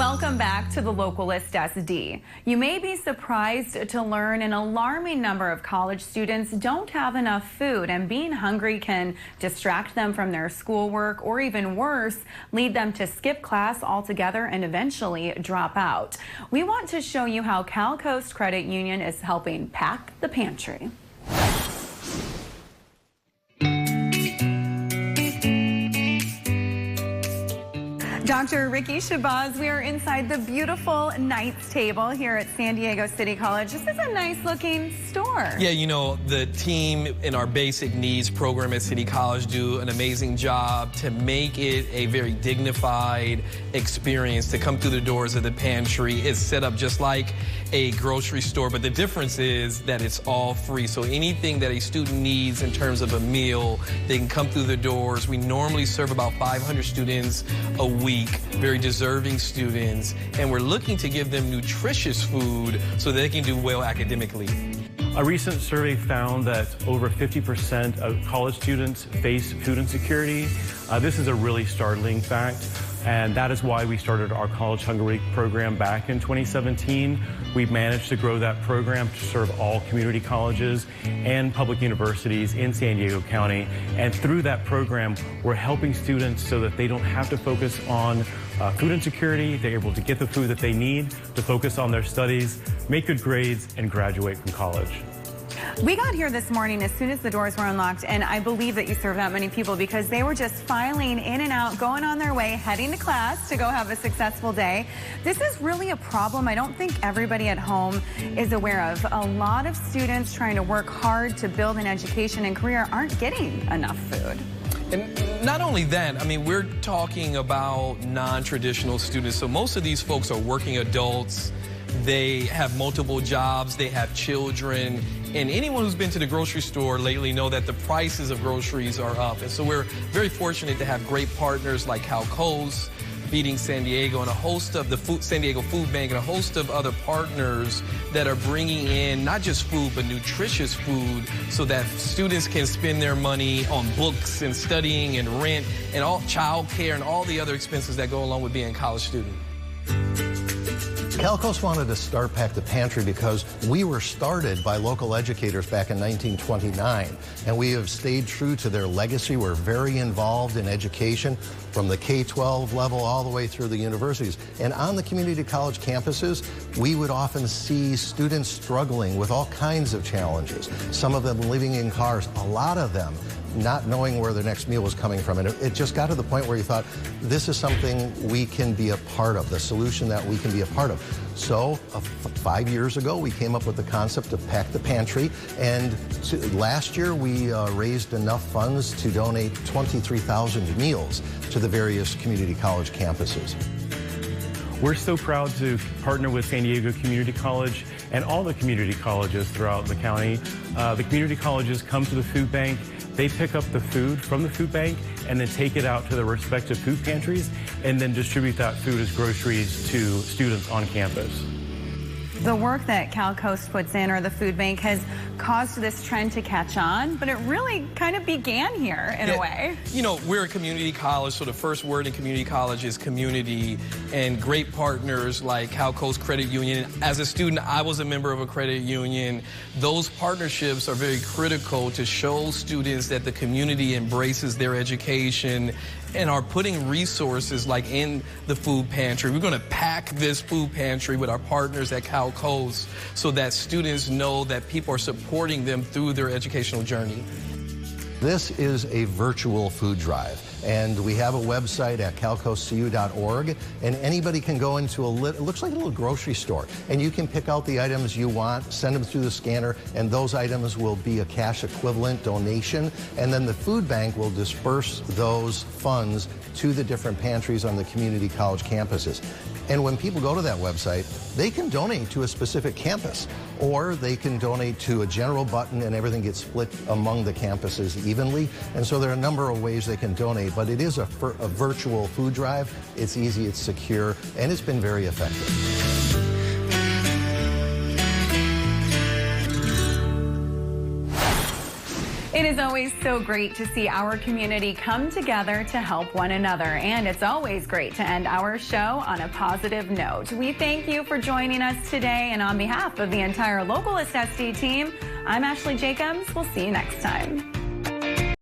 Welcome back to the Local List SD. You may be surprised to learn an alarming number of college students don't have enough food, and being hungry can distract them from their schoolwork, or even worse, lead them to skip class altogether and eventually drop out. We want to show you how Cal Coast Credit Union is helping pack the pantry. Dr. Ricky Shabazz, we are inside the beautiful Knights Table here at San Diego City College. This is a nice looking store. Yeah, you know, the team in our basic needs program at City College do an amazing job to make it a very dignified experience to come through the doors of the pantry. It's set up just like a grocery store, but the difference is that it's all free. So anything that a student needs in terms of a meal, they can come through the doors. We normally serve about 500 students a week. Very deserving students, and we're looking to give them nutritious food so they can do well academically. A recent survey found that over 50% of college students face food insecurity. This is a really startling fact, and that is why we started our College Hunger Week program back in 2017. We've managed to grow that program to serve all community colleges and public universities in San Diego County. And through that program, we're helping students so that they don't have to focus on food insecurity. They're able to get the food that they need to focus on their studies, make good grades, and graduate from college. We got here this morning as soon as the doors were unlocked, and I believe that you serve that many people because they were just filing in and out, going on their way, heading to class to go have a successful day. This is really a problem I don't think everybody at home is aware of. A lot of students trying to work hard to build an education and career aren't getting enough food. And not only that, I mean, we're talking about non-traditional students. So most of these folks are working adults. They have multiple jobs, they have children, and anyone who's been to the grocery store lately know that the prices of groceries are up. And so we're very fortunate to have great partners like Cal Coast, Feeding San Diego, and a host of the San Diego Food Bank, and a host of other partners that are bringing in not just food, but nutritious food so that students can spend their money on books and studying and rent and all child care and all the other expenses that go along with being a college student. Cal Coast wanted to start Pack the Pantry because we were started by local educators back in 1929, and we have stayed true to their legacy. We're very involved in education from the K-12 level all the way through the universities. And on the community college campuses, we would often see students struggling with all kinds of challenges, some of them living in cars, a lot of them not knowing where their next meal was coming from. And it just got to the point where you thought, this is something we can be a part of, the solution that we can be a part of. So 5 years ago, we came up with the concept of Pack the Pantry. And last year, we raised enough funds to donate 23,000 meals to the various community college campuses. We're so proud to partner with San Diego Community College and all the community colleges throughout the county. The community colleges come to the food bank. They pick up the food from the food bank and then take it out to their respective food pantries and then distribute that food as groceries to students on campus. The work that Cal Coast puts in, or the food bank, has caused this trend to catch on, but it really kind of began here in a way. You know, we're a community college, so the first word in community college is community, and great partners like Cal Coast Credit Union. As a student, I was a member of a credit union. Those partnerships are very critical to show students that the community embraces their education and are putting resources like in the food pantry. We're going to pack this food pantry with our partners at Cal Coast so that students know that people are supporting them through their educational journey. This is a virtual food drive, and we have a website at calcoastcu.org, and anybody can go into it looks like a little grocery store, and you can pick out the items you want, send them through the scanner, and those items will be a cash equivalent donation, and then the food bank will disperse those funds to the different pantries on the community college campuses. And when people go to that website, they can donate to a specific campus, or they can donate to a general button and everything gets split among the campuses evenly. And so there are a number of ways they can donate, but it is a virtual food drive. It's easy, it's secure, and it's been very effective. It is always so great to see our community come together to help one another, and it's always great to end our show on a positive note. We thank you for joining us today, and on behalf of the entire Localist SD team, I'm Ashley Jacobs. We'll see you next time.